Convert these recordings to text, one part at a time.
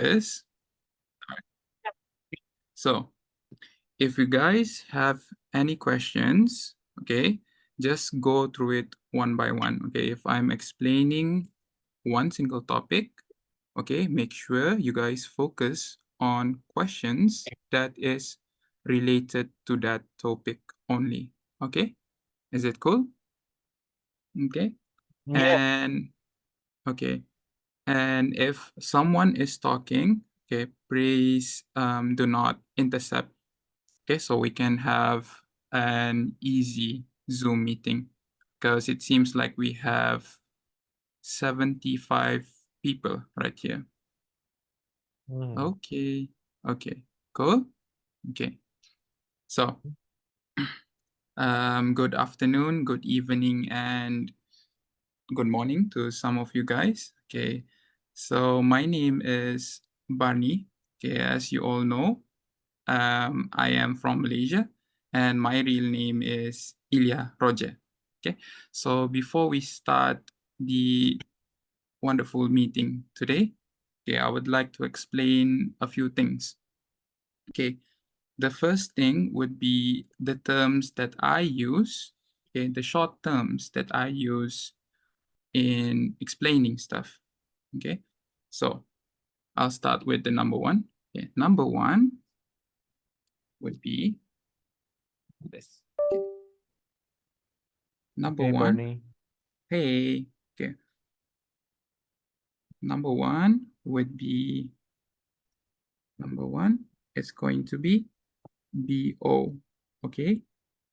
is. So if you guys have any questions, okay, just go through it one by one. Okay, if I'm explaining one single topic, okay, make sure you guys focus on questions that is related to that topic only. Okay, is it cool? Okay, and okay, and if someone is talking, okay, please do not intercept. Okay, so we can have an easy Zoom meeting because it seems like we have 75 people right here. Okay, okay, cool. Okay, so good afternoon, good evening, and good morning to some of you guys. Okay, so my name is Barney. Okay, as you all know, I am from Malaysia, and my real name is Ilya Roger. Okay, so before we start the wonderful meeting today, okay, I would like to explain a few things. Okay, the first thing would be the terms that I use, okay, the short terms that I use in explaining stuff. Okay, so I'll start with the number one. Okay, number one would be this. Okay. Number one. Barney. Hey, okay. Number one would be, number one is going to be BO, okay?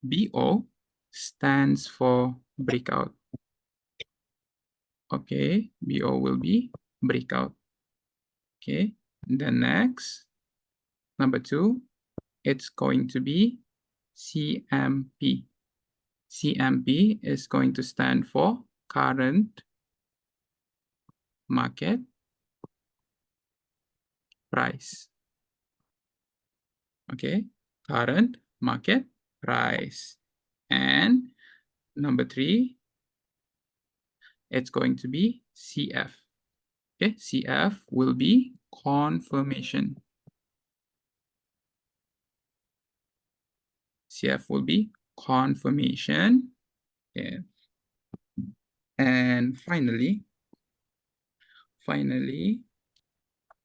BO stands for breakout. Okay, BO will be breakout. Okay, the next, number two, it's going to be CMP. CMP is going to stand for current market price. Okay, current market price. And number three, it's going to be CF. Okay, CF will be confirmation. CF will be confirmation. Okay. And finally,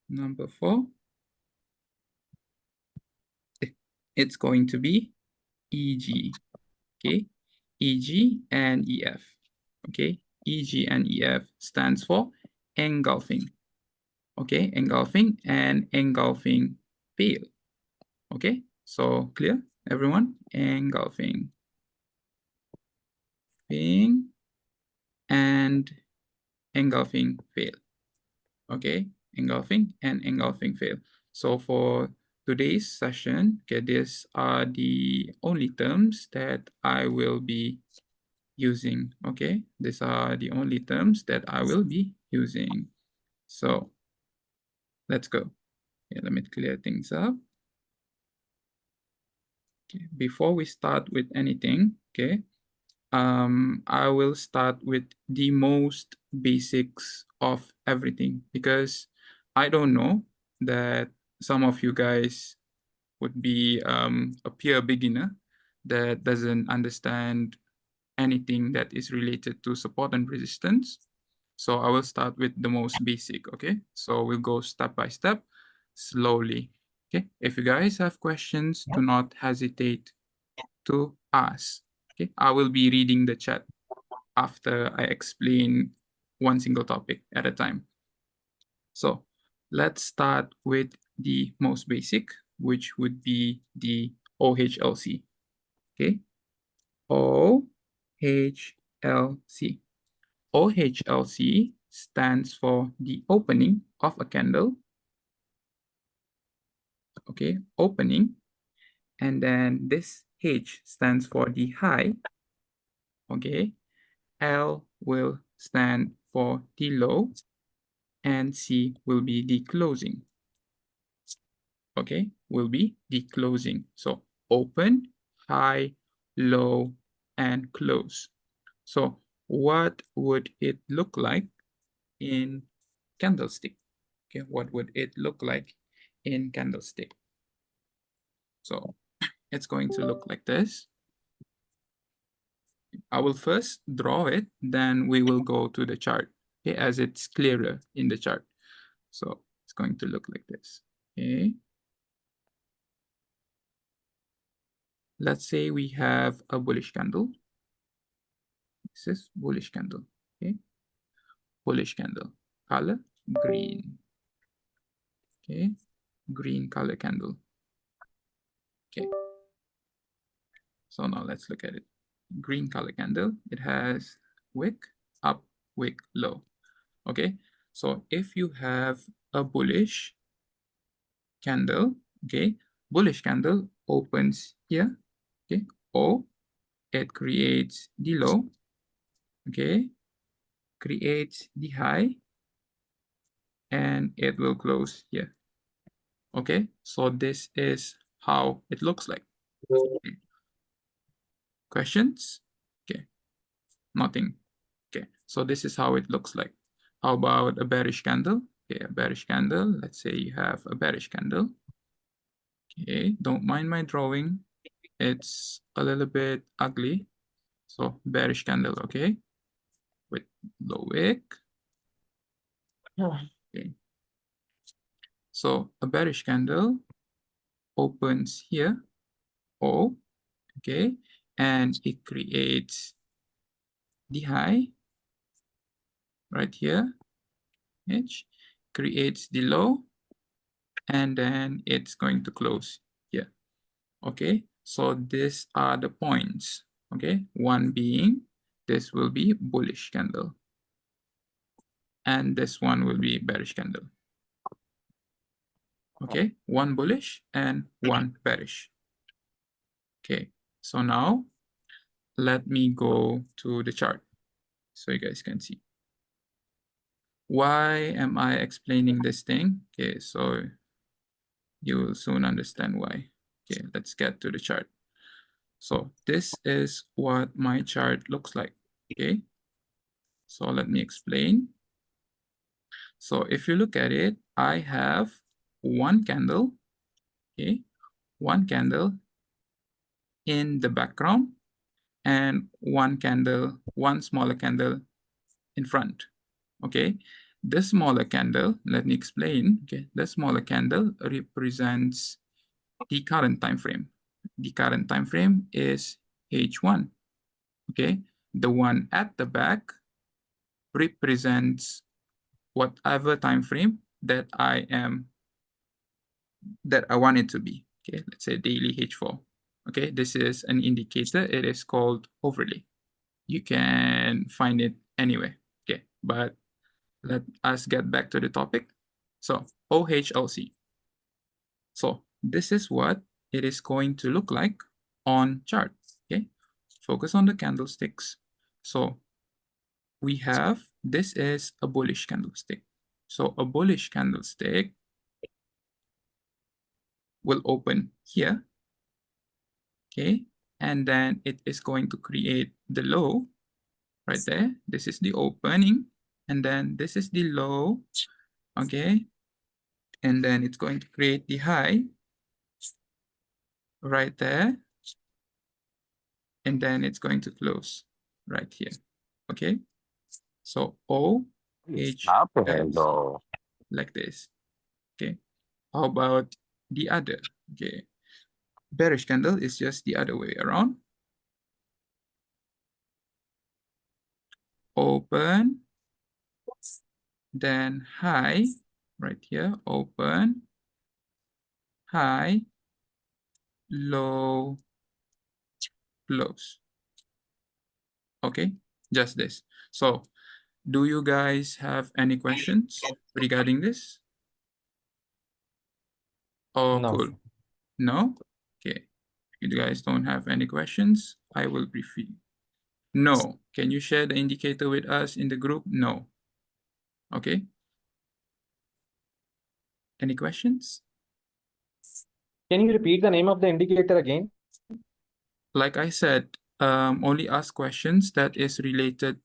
number four, it's going to be EG. Okay, EG and EF. Okay, EG and EF stands for engulfing. Okay, engulfing and engulfing fail. Okay, so clear, everyone? Engulfing. And engulfing fail. Okay, engulfing and engulfing fail. So for today's session, okay, these are the only terms that I will be using. Okay, these are the only terms that I will be using. So let's go. Okay, let me clear things up. Okay, before we start with anything, okay, I will start with the most basics of everything because I don't know that some of you guys would be a pure beginner that doesn't understand anything that is related to support and resistance. So I will start with the most basic, okay? So we'll go step by step, slowly, okay? If you guys have questions, do not hesitate to ask, okay? I will be reading the chat after I explain one single topic at a time. So let's start with the most basic, which would be the OHLC, okay? OHLC. OHLC stands for the opening of a candle, okay, opening, and then this H stands for the high, okay, L will stand for the low, and C will be the closing, okay, will be the closing. So open, high, low, and close. So what would it look like in candlestick? Okay, what would it look like in candlestick? So it's going to look like this. I will first draw it, then we will go to the chart, okay, as it's clearer in the chart. So it's going to look like this, okay? Let's say we have a bullish candle. This is bullish candle, okay? Bullish candle, color green, okay? Green color candle, okay? So now let's look at it. Green color candle, it has wick, up, wick, low, okay? So if you have a bullish candle, okay, bullish candle opens here, okay, O, it creates the low, okay, creates the high, and it will close here, okay? So this is how it looks like. Okay. Questions? Okay, nothing. Okay, so this is how it looks like. How about a bearish candle? Okay, a bearish candle, let's say you have a bearish candle. Okay, don't mind my drawing. It's a little bit ugly. So bearish candle, okay, with low wick. Okay. So a bearish candle opens here, O, okay, and it creates the high right here, H, creates the low, and then it's going to close here, okay? So these are the points, okay? One being, this will be bullish candle, and this one will be bearish candle. Okay, one bullish and one bearish. Okay, so now let me go to the chart so you guys can see. Why am I explaining this thing? Okay, so you will soon understand why. Okay, let's get to the chart. So this is what my chart looks like. Okay, so let me explain. So if you look at it, I have one candle, okay, one candle in the background and one candle, one smaller candle in front, okay? The smaller candle, let me explain, okay? The smaller candle represents the current time frame. The current time frame is H1, okay? The one at the back represents whatever time frame that I want it to be, okay? Let's say daily H4, okay? This is an indicator. It is called overlay. You can find it anywhere, okay? But let us get back to the topic. So OHLC. So this is what it is going to look like on chart, okay? Focus on the candlesticks. So we have, this is a bullish candlestick. So a bullish candlestick will open here, okay? And then it is going to create the low right there. This is the opening, and then this is the low, okay? And then it's going to create the high right there. And then it's going to close right here, okay? So O, H, S, like this, okay? How about the other, okay? Bearish candle is just the other way around. Open, then high, right here, open, high, low, close. Okay, just this. So do you guys have any questions regarding this? Oh, No. cool. No? Okay. If you guys don't have any questions, I will brief you. No. Can you share the indicator with us in the group? No. Okay. Any questions? Can you repeat the name of the indicator again? Like I said, only ask questions that is related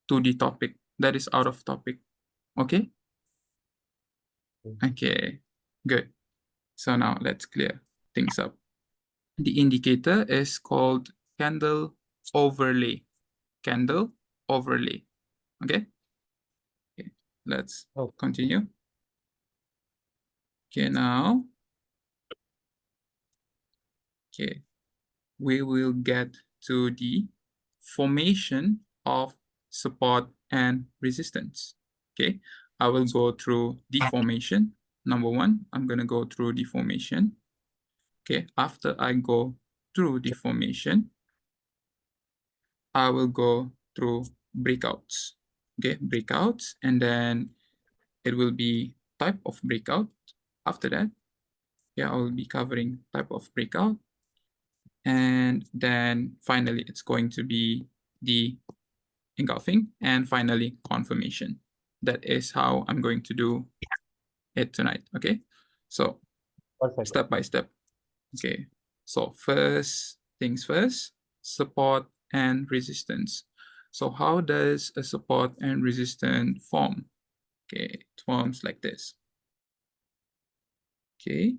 to the topic, that is out of topic. Okay? Okay, good. So now let's clear things up. The indicator is called candle overlay. Candle overlay. Okay? Okay, let's Oh, continue. Okay, now, okay, we will get to the formation of support and resistance. Okay, I will go through the formation. Number one, I'm going to go through the formation. Okay, after I go through the formation, I will go through breakouts. Okay, breakouts, and then it will be type of breakout. After that, yeah, I will be covering type of breakout. And then finally, it's going to be the engulfing and finally confirmation. That is how I'm going to do it tonight. Okay, so perfect. step by step. Okay, so first things first, support and resistance. So how does a support and resistance form? Okay, it forms like this. Okay,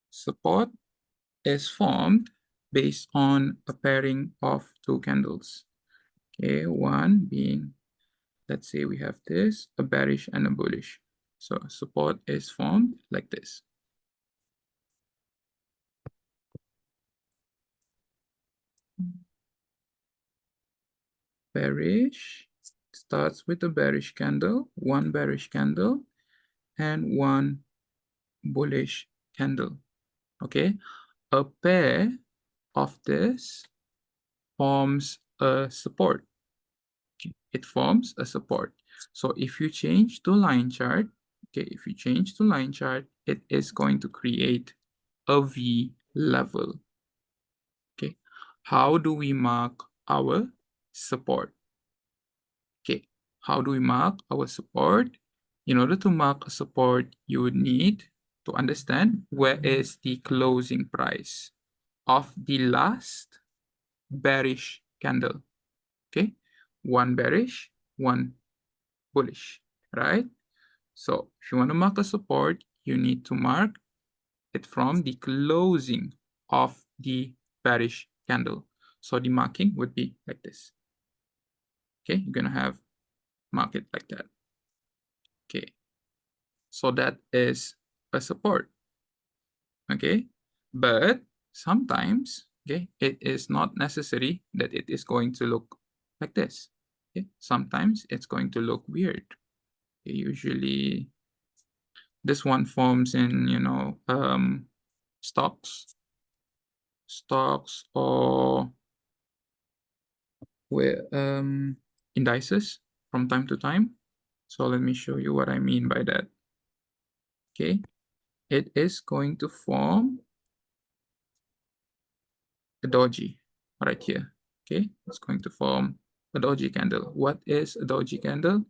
support is formed based on a pairing of two candles. Okay, one being, let's say we have this, a bearish and a bullish. So support is formed like this. Bearish starts with a bearish candle, one bearish candle, and one bullish candle. Okay, a pair of this forms a support. It forms a support. So if you change to line chart, okay, if you change to line chart, it is going to create a V level. Okay, how do we mark our support? Okay, how do we mark our support? In order to mark a support, you would need to understand where is the closing price of the last bearish candle. Okay, one bearish, one bullish, right? So if you want to mark a support, you need to mark it from the closing of the bearish candle. So the marking would be like this. Okay, you're gonna have mark it like that. Okay, so that is a support. Okay, but sometimes, okay, it is not necessary that it is going to look like this. Okay, sometimes it's going to look weird. Okay, usually this one forms in, stocks or where indices from time to time. So let me show you what I mean by that. Okay, it is going to form a doji right here. Okay, it's going to form a doji candle. What is a doji candle?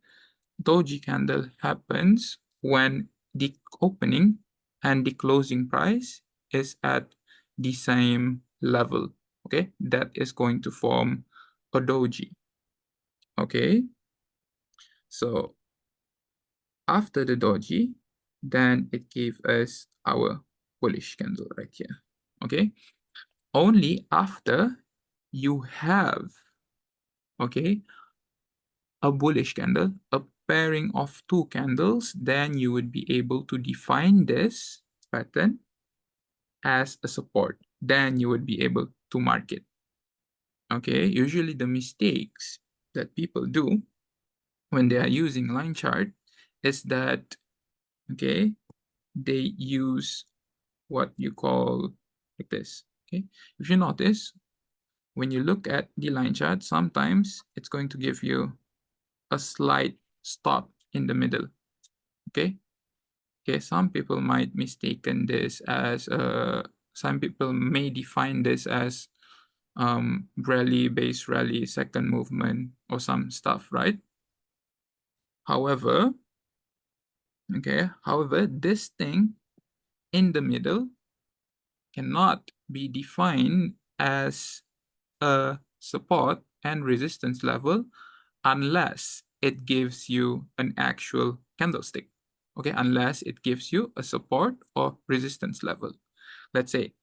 Doji candle happens when the opening and the closing price is at the same level. Okay, that is going to form a doji. Okay, so after the doji, then it gave us our bullish candle right here. Okay, only after you have, okay, a bullish candle, a pairing of two candles, then you would be able to define this pattern as a support. Then you would be able to mark it. Okay, usually the mistakes that people do when they are using line chart is that, okay, they use what you call like this. Okay, if you notice, when you look at the line chart, sometimes it's going to give you a slight stop in the middle. Okay, okay, some people might mistaken this as some people may define this as rally, base rally, second movement, or some stuff, right? However, okay, however, this thing in the middle cannot be defined as a support and resistance level unless it gives you an actual candlestick. Okay, unless it gives you a support or resistance level. Let's say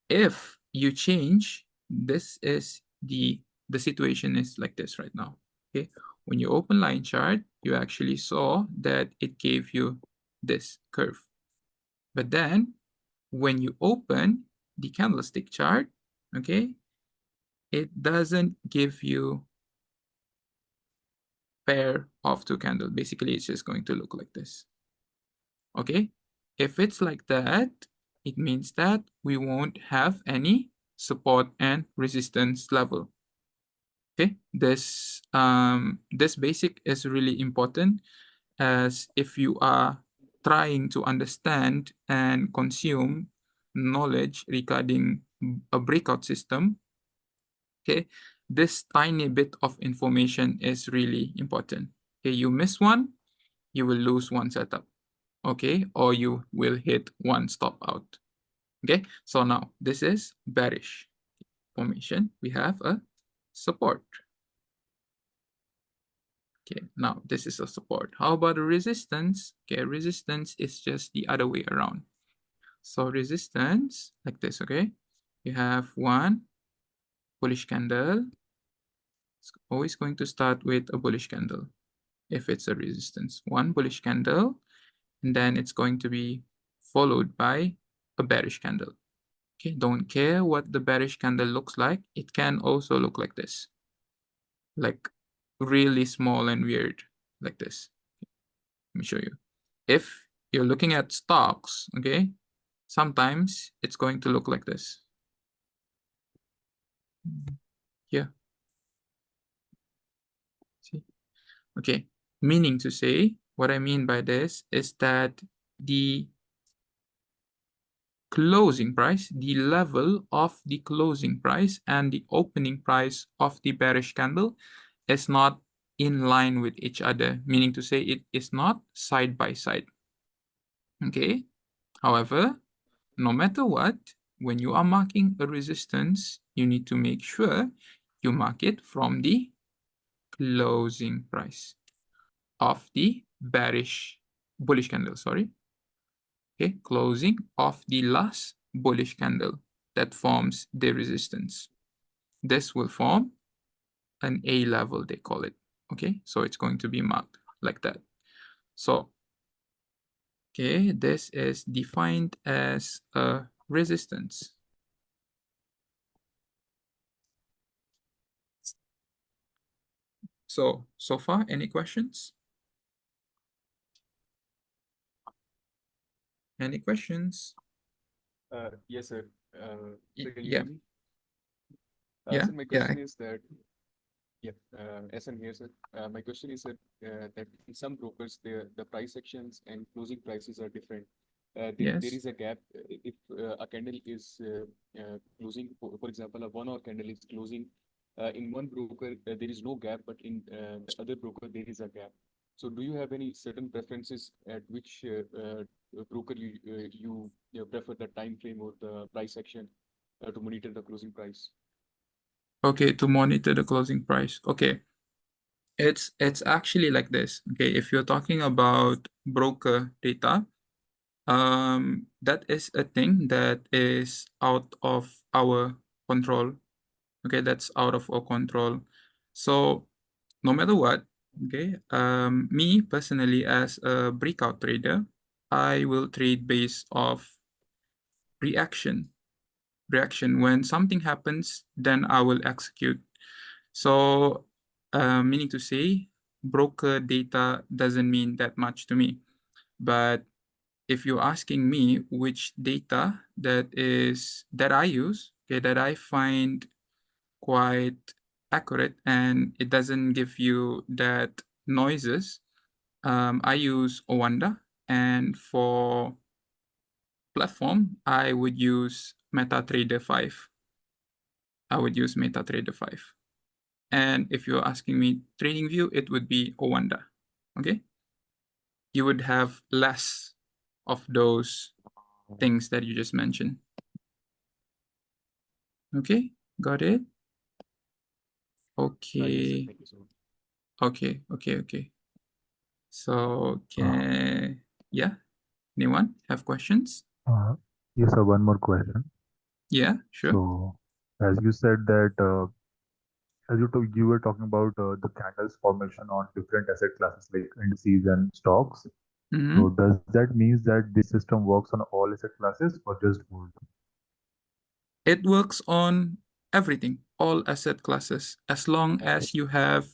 if you change, this is the situation is like this right now. Okay, when you open line chart, you actually saw that it gave you this curve. But then when you open the candlestick chart, okay, it doesn't give you pair of two candles. Basically, it's just going to look like this. Okay, if it's like that, it means that we won't have any support and resistance level. Okay, this basic is really important, as if you are trying to understand and consume knowledge regarding a breakout system, okay, this tiny bit of information is really important. Okay, you miss one, you will lose one setup, okay, or you will hit one stop out. Okay, so now this is bearish formation. We have a support. Okay, now this is a support. How about a resistance? Okay, resistance is just the other way around. So resistance, like this, okay? You have one bullish candle. It's always going to start with a bullish candle if it's a resistance. One bullish candle, and then it's going to be followed by a bearish candle. Okay, don't care what the bearish candle looks like. It can also look like this, like really small and weird, like this. Let me show you. If you're looking at stocks, okay, sometimes it's going to look like this. Yeah, see? Okay, meaning to say, what I mean by this is that the closing price, the level of the closing price and the opening price of the bearish candle is not in line with each other, meaning to say it is not side by side. Okay, however, no matter what, when you are marking a resistance, you need to make sure you mark it from the closing price of the bullish candle, sorry. Okay, closing of the last bullish candle that forms the resistance. This will form an A level, they call it. Okay, so it's going to be marked like that. So, okay, this is defined as a resistance. So far, any questions? Any questions? Yes, sir. So can you Yeah, hear me? yeah, So my yeah, question is that, yeah, SN here, sir. My question is that in some brokers, the price actions and closing prices are different. There yes. is a gap. If a candle is closing, for example, a 1 hour candle is closing in one broker, there is no gap, but in the other broker, there is a gap. So do you have any certain preferences at which broker you prefer the time frame or the price action to monitor the closing price? Okay, to monitor the closing price. Okay, it's actually like this. Okay, if you're talking about broker data, that is a thing that is out of our control. Okay, that's out of our control. So no matter what, okay, me personally as a breakout trader, I will trade based off reaction. Reaction. When something happens, then I will execute. So, meaning to say, broker data doesn't mean that much to me. But if you're asking me which data that I use, okay, that I find quite accurate and it doesn't give you that noises, I use Owanda, and for platform, I would use MetaTrader 5. I would use MetaTrader 5. And if you're asking me trading view, it would be Owanda. Okay? You would have less of those things that you just mentioned. Okay, got it? Yes, sir. Okay, Thank you so much. okay. So yeah, anyone have questions? Yes, sir, one more question. Yeah, sure. So, as you said that, you were talking about the candles formation on different asset classes like indices and stocks. Mm-hmm. So, does that mean that this system works on all asset classes or just gold? It works on everything, all asset classes, as long as you have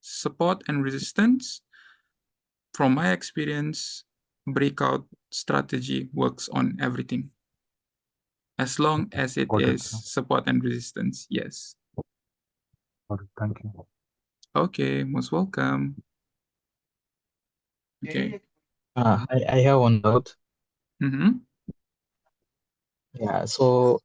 support and resistance. From my experience, breakout strategy works on everything, as long as it Got it, is sir. support and resistance. Yes. Got it. Thank you. Okay, most welcome. Okay. I have one doubt. Mm-hmm. Yeah, so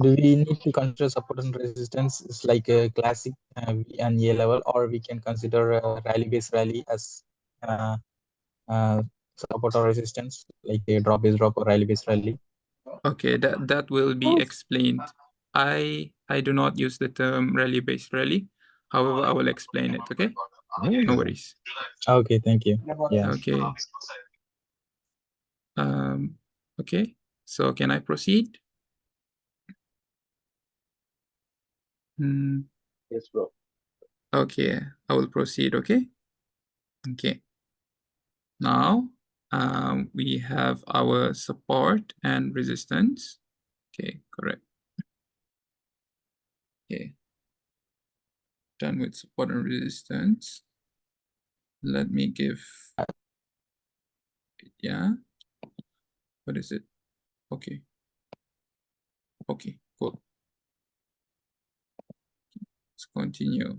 do we need to consider support and resistance is like a classic V and A level, or we can consider a rally-based rally as uh, uh, support or resistance, like a drop-based drop or rally-based rally? Okay, that will be explained. I do not use the term rally-based rally. However, I will explain it, okay? No worries. Okay, thank you. Yeah. Okay. Okay, so can I proceed? Yes, bro. Okay, I will proceed, okay? Okay. Now, we have our support and resistance. Okay, correct. Okay. Done with support and resistance. Let me give, yeah. What is it? Okay. Okay, cool. Let's continue.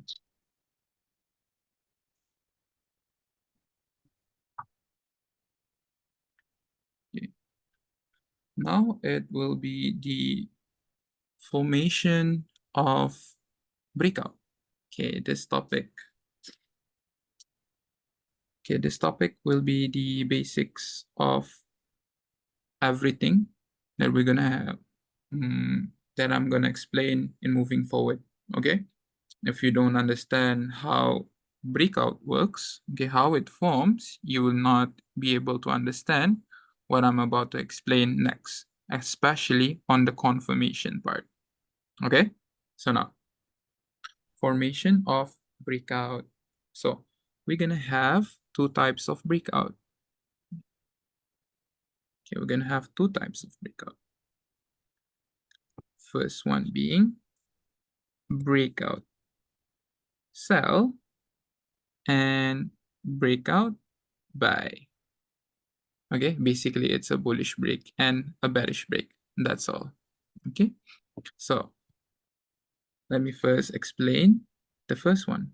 Okay. Now it will be the formation of breakout. Okay, this topic. Okay, this topic will be the basics of everything that we're gonna have, that I'm gonna explain in moving forward. Okay, if you don't understand how breakout works, okay, how it forms, you will not be able to understand what I'm about to explain next, especially on the confirmation part. Okay, so now formation of breakout. So we're gonna have two types of breakout. Okay, we're gonna have two types of breakout. First one being breakout sell and breakout buy. Okay, basically it's a bullish break and a bearish break. That's all. Okay, so let me first explain the first one.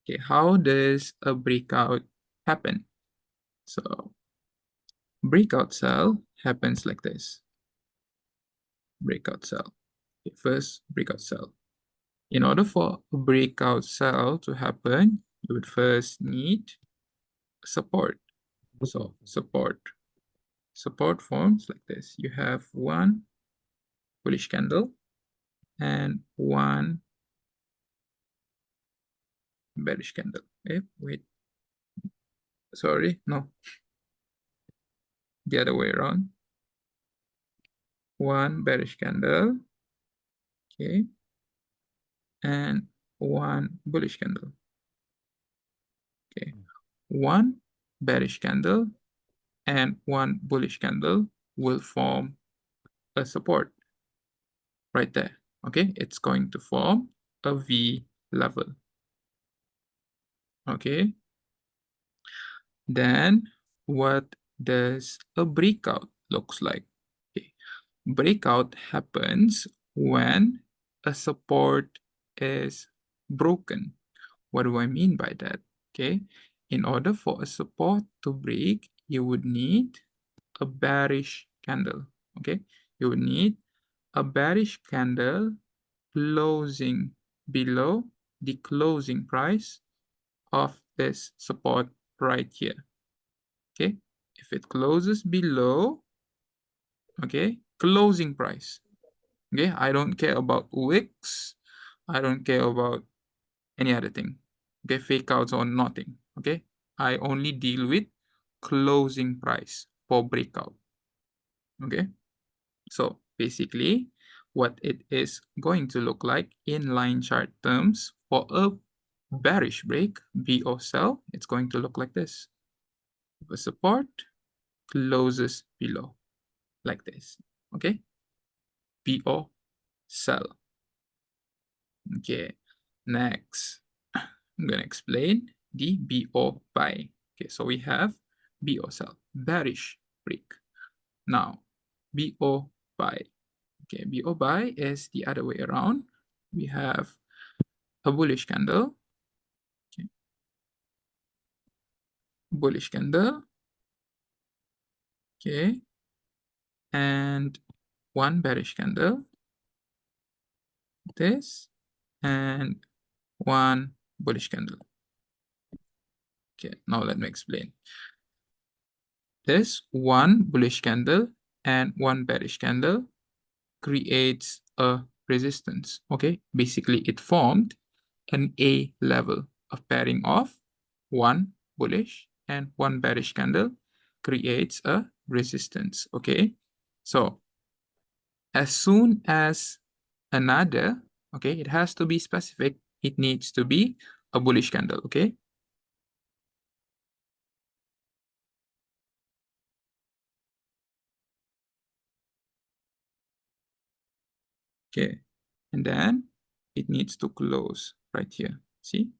Okay, how does a breakout happen? So breakout sell happens like this. Breakout sell. Okay, first breakout sell. In order for a breakout sell to happen, you would first need support. So support forms like this. You have one bullish candle and one bearish candle. Okay, wait, sorry, no, the other way around. One bearish candle, okay, and one bullish candle. Okay, one bearish candle and one bullish candle will form a support right there. Okay, it's going to form a V level. Okay, then what does a breakout looks like? Okay, breakout happens when a support is broken. What do I mean by that? Okay, in order for a support to break, you would need a bearish candle. Okay, you would need a bearish candle closing below the closing price of this support right here. Okay, if it closes below Okay, closing price. Okay, I don't care about wicks. I don't care about any other thing. Okay, fake outs or nothing. Okay, I only deal with closing price for breakout. Okay, so basically what it is going to look like in line chart terms for a bearish break, B or sell, it's going to look like this. The support closes below like this. Okay, B or sell. Okay, next I'm gonna explain the B or buy. Okay, so we have B or sell, bearish break. Now, B or buy. Okay, B or buy is the other way around. We have a bullish candle. Okay. Bullish candle. Okay. And one bearish candle. This. And one bullish candle. Okay, now let me explain. This one bullish candle and one bearish candle creates a resistance. Okay, basically it formed an A level of pairing of one bullish and one bearish candle creates a resistance. Okay, so as soon as another, okay, it has to be specific. It needs to be a bullish candle. Okay, okay, and then it needs to close right here. See,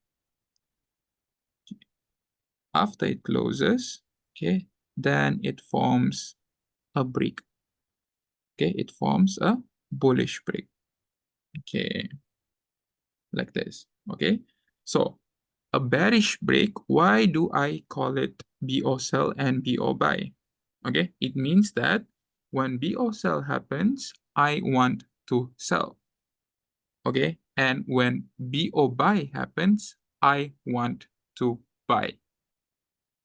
after it closes, okay, then it forms a break. Okay, it forms a bullish break. Okay, like this. Okay, so a bearish break, why do I call it BO sell and BO buy? Okay, it means that when BO sell happens, I want to sell. Okay, and when BO buy happens, I want to buy.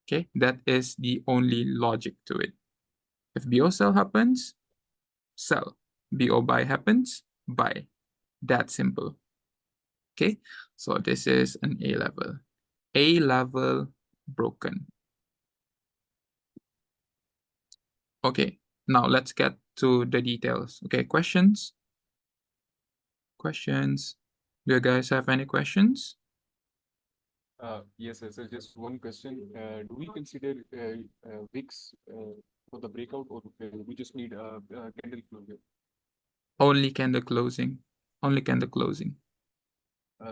Okay, that is the only logic to it. If BO sell happens, sell. BO buy happens, buy. That simple. Okay, so this is an A level. A level broken. Okay, now let's get to the details. Okay, questions? Questions? Do you guys have any questions? Yes, sir. So just one question. Do we consider wicks for the breakout, or we just need a candle closure? Only candle closing. Only candle closing.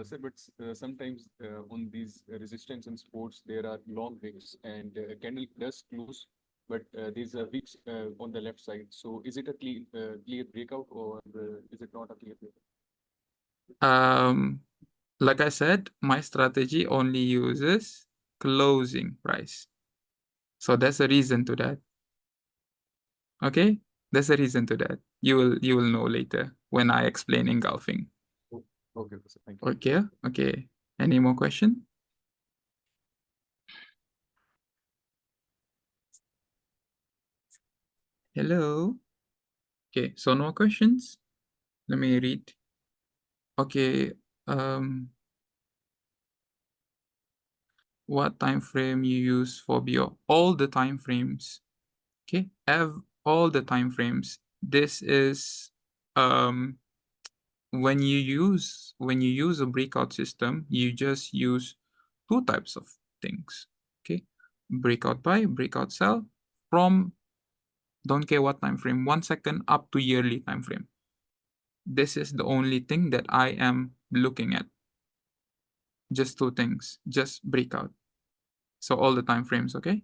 Sir, but sometimes on these resistance and supports, there are long wicks, and candle does close, but there's a wicks on the left side. So is it a clear breakout, or is it not a clear breakout? Like I said, my strategy only uses closing price. So that's a reason to that. Okay, there's a reason to that. You will know later when I explain engulfing. Okay, sir. Thank you. Okay, okay. Any more question? Hello. Okay, so no questions. Let me read. Okay. What time frame you use for BO? All the time frames. Okay, all the time frames. This is when you use a breakout system, you just use two types of things. Okay, breakout buy, breakout sell from don't care what time frame, 1 second up to yearly time frame. This is the only thing that I am looking at. Just two things, just breakout. So all the time frames, okay?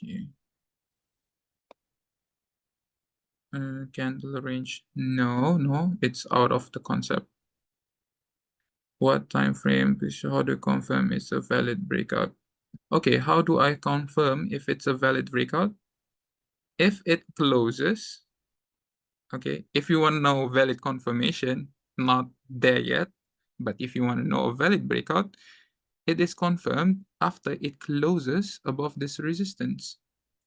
Okay. Candle range. No, it's out of the concept. What time frame? How do you confirm it's a valid breakout? Okay, how do I confirm if it's a valid breakout? If it closes, okay, if you want to know valid confirmation, not there yet, but if you want to know a valid breakout, it is confirmed after it closes above this resistance.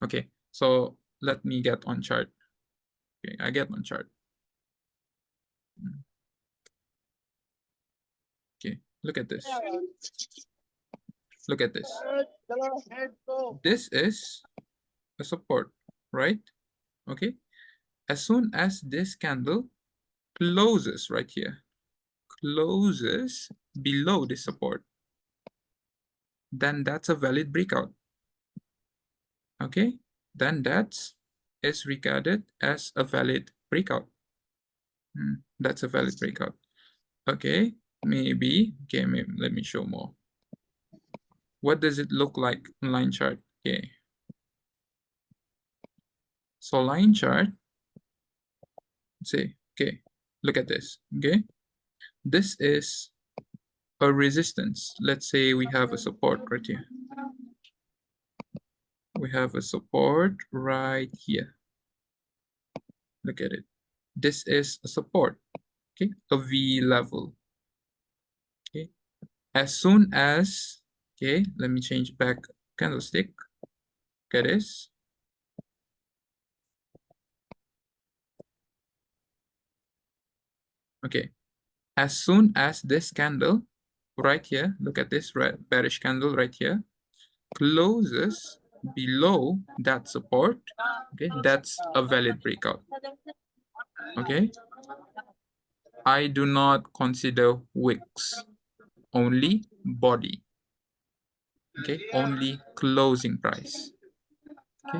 Okay, So let me get on chart. Okay, I get on chart. Okay, look at this. Look at this. This is a support, right? Okay. As soon as this candle closes right here, closes below the support, then that's a valid breakout. Okay, then that is regarded as a valid breakout. That's a valid breakout. Okay, maybe, let me show more. What does it look like on line chart? Okay. So line chart, let's see, okay, look at this, okay? This is a resistance. Let's say we have a support right here. We have a support right here. Look at it. This is a support, okay? A V level, okay? As soon as, okay, let me change back candlestick. Look at this. Okay, as soon as this candle right here, look at this red bearish candle right here, closes below that support, okay, that's a valid breakout. Okay, I do not consider wicks, only body. Okay, only closing price. Okay.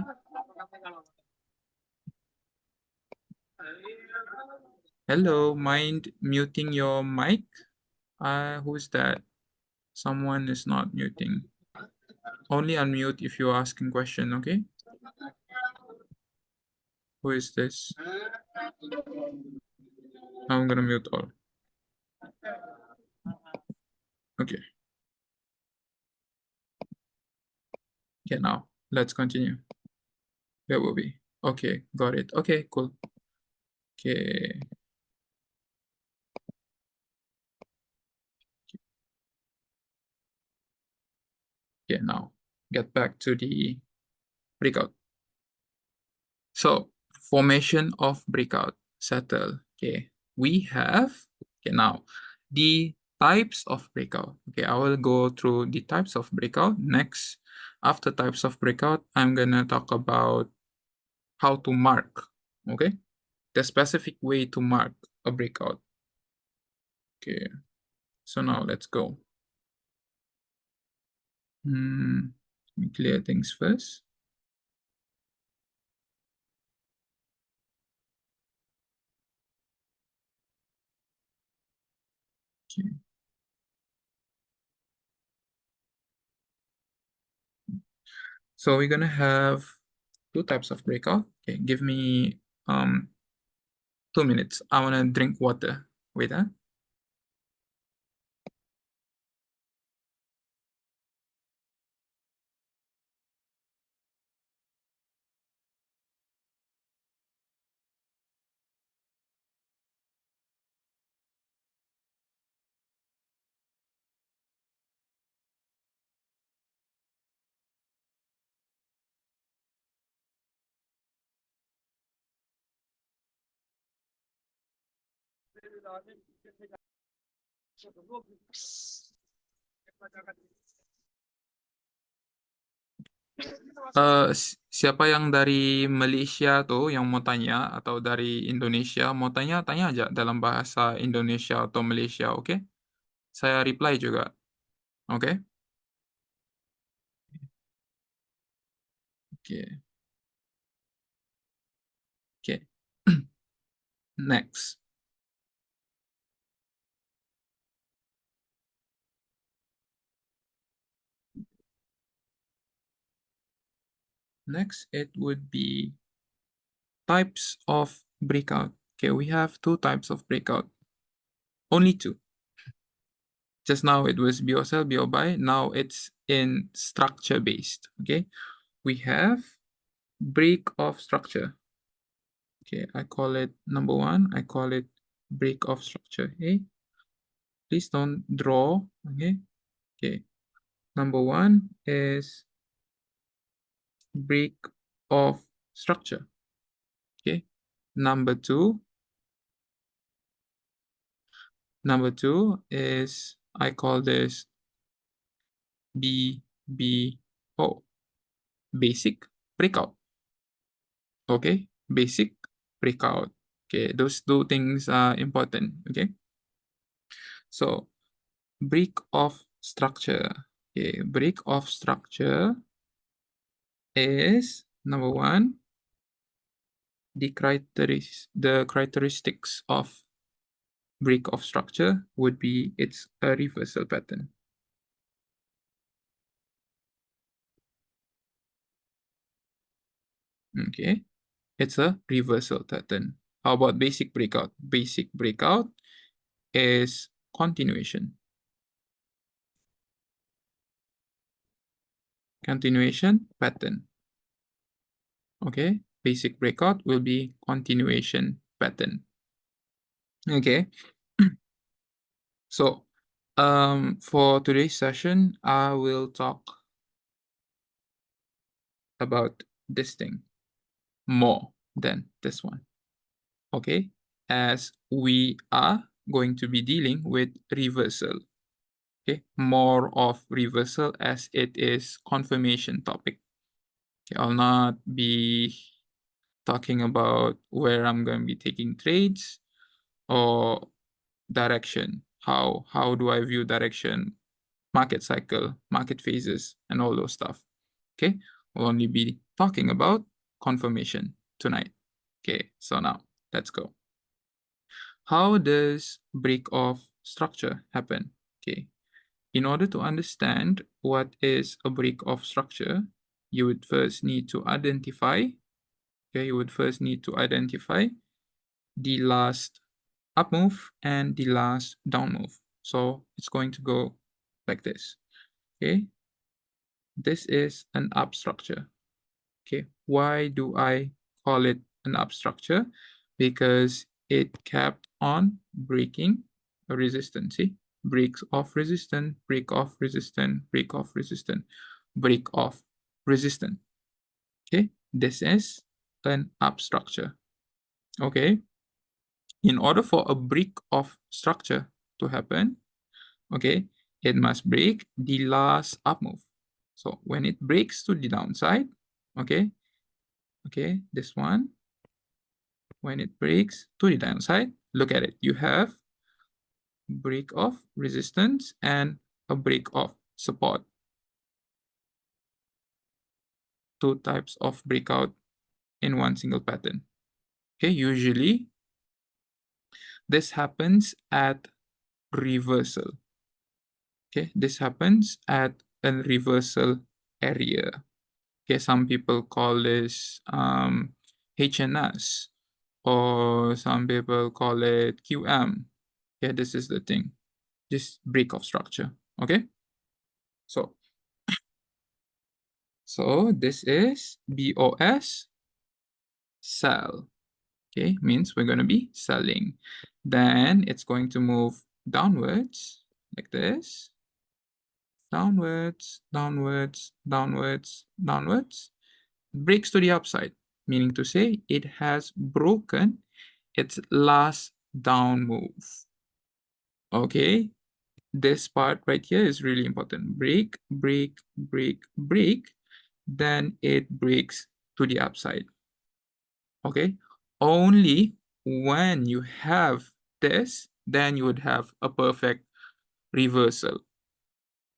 Hello, mind muting your mic? Who's that? Someone is not muting. Only unmute if you're asking question, okay? Who is this? I'm gonna mute all. Okay. Okay, now let's continue. Where will be? Okay, got it. Okay, cool. Okay. Okay, now get back to the breakout. So formation of breakout, settle. Okay, we have, okay, now the types of breakout. Okay, I will go through the types of breakout. Next, after types of breakout, I'm gonna talk about how to mark, okay? The specific way to mark a breakout. Okay, so now let's go. Let me clear things first. Okay. So we're gonna have two types of breakout. Okay, give me 2 minutes. I wanna drink water. Wait, huh? Siapa yang dari Malaysia tuh yang mau tanya atau dari Indonesia mau tanya, tanya aja dalam bahasa Indonesia atau Malaysia, oke? Saya reply juga, oke? Oke. Oke. Next. Next, it would be types of breakout. Okay, we have two types of breakout. Only two. Just now it was BO sell, BO buy. Now it's in structure based. Okay, we have break of structure. Okay, I call it number one. I call it break of structure. Okay, please don't draw. Okay, okay. Number one is break of structure. Okay. Number two is, I call this BBO, basic breakout. Okay, basic breakout. Okay, those two things are important. Okay, so break of structure. Okay, break of structure is number one, the characteristics of break of structure would be it's a reversal pattern. Okay, it's a reversal pattern. How about basic breakout? Basic breakout is continuation. Continuation pattern. Okay, basic breakout will be continuation pattern. Okay, so for today's session, I will talk about this thing more than this one. Okay, as we are going to be dealing with reversal. Okay, more of reversal as it is confirmation topic. Okay, I'll not be talking about where I'm going to be taking trades or direction. How do I view direction, market cycle, market phases, and all those stuff. Okay, we'll only be talking about confirmation tonight. Okay, so now let's go. How does break of structure happen? Okay, in order to understand what is a break of structure, you would first need to identify. Okay, you would first need to identify the last up move and the last down move. So it's going to go like this. Okay, this is an up structure. Okay, why do I call it an up structure? Because it kept on breaking a resistance. See, breaks off resistance, break off resistance, break off resistance, break off resistance. Okay, this is an up structure. Okay, in order for a break of structure to happen, okay, it must break the last up move. So when it breaks to the downside, okay, this one, when it breaks to the downside, look at it. You have break of resistance and a break of support. Two types of breakout in one single pattern. Okay, usually this happens at reversal. Okay, this happens at a reversal area. Okay, some people call this HNS, or some people call it QM. Okay, this is the thing, just break of structure. Okay, so this is BOS, sell. Okay, means we're going to be selling. Then it's going to move downwards like this. Downwards, downwards, downwards, downwards. Breaks to the upside, meaning to say it has broken its last down move. Okay, this part right here is really important. Break, break, break, break. Then it breaks to the upside. Okay, only when you have this, then you would have a perfect reversal.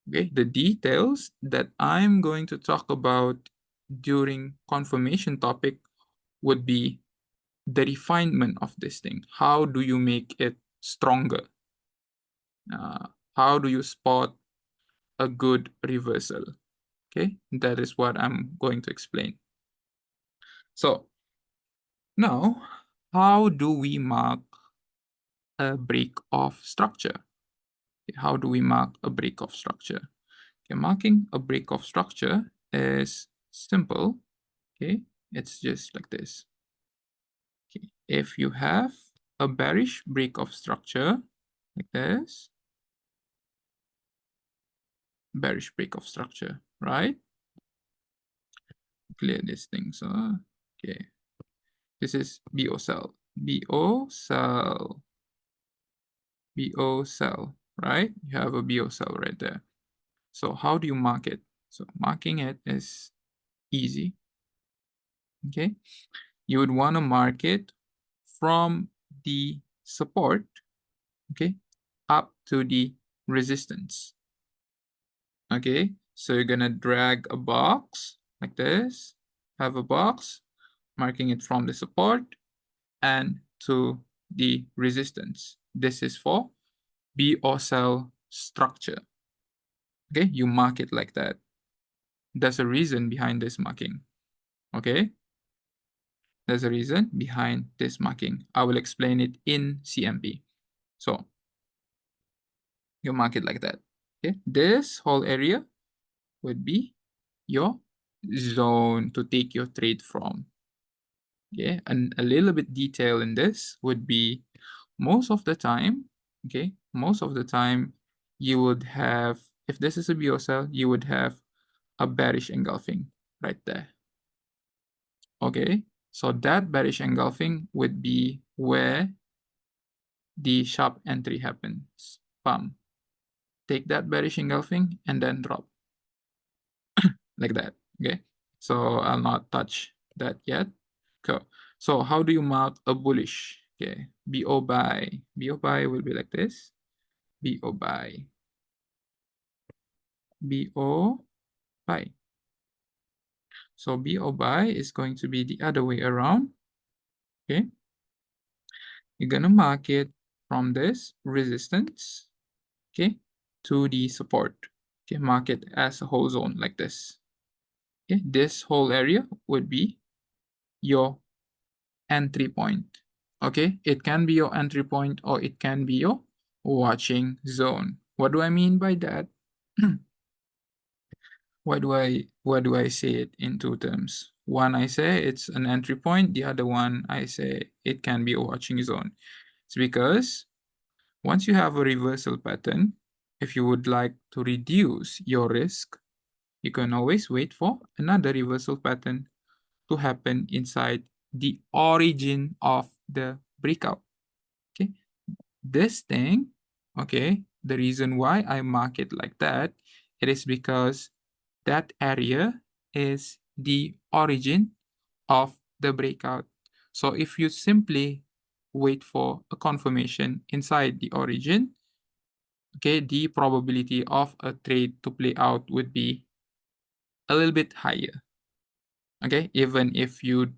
Okay, the details that I'm going to talk about during confirmation topic would be the refinement of this thing. How do you make it stronger? How do you spot a good reversal? Okay, that is what I'm going to explain. So now, how do we mark a break of structure? Okay, how do we mark a break of structure? Okay, marking a break of structure is simple. Okay, it's just like this. Okay, if you have a bearish break of structure like this, bearish break of structure, right? Clear these things. Okay, this is BO cell, BO cell, BO cell, right? You have a BO cell right there. So how do you mark it? So marking it is easy. Okay, you would want to mark it from the support, okay, up to the resistance. Okay, so you're gonna drag a box like this, have a box, marking it from the support and to the resistance. This is for BO cell structure. Okay, you mark it like that. There's a reason behind this marking. Okay, there's a reason behind this marking. I will explain it in CMP. So you mark it like that. Okay, this whole area would be your zone to take your trade from. Okay, and a little bit detail in this would be most of the time, okay, most of the time you would have, if this is a BO cell, you would have a bearish engulfing right there. Okay, so that bearish engulfing would be where the sharp entry happens. Bam. Take that bearish engulfing and then drop like that. Okay, so I'll not touch that yet. Cool. So how do you mount a bullish? Okay, BO buy. BO buy will be like this. BO buy. BO buy. So BO buy is going to be the other way around. Okay, you're gonna mark it from this resistance, okay, to the support. Okay, mark it as a whole zone like this. Okay, this whole area would be your entry point. Okay, it can be your entry point or it can be your watching zone. What do I mean by that? Why do I say it in two terms? One, I say it's an entry point. The other one, I say it can be a watching zone. It's because once you have a reversal pattern, if you would like to reduce your risk, you can always wait for another reversal pattern to happen inside the origin of the breakout. Okay, this thing, okay, the reason why I mark it like that, it is because that area is the origin of the breakout. So if you simply wait for a confirmation inside the origin, okay, the probability of a trade to play out would be a little bit higher. Okay, even if you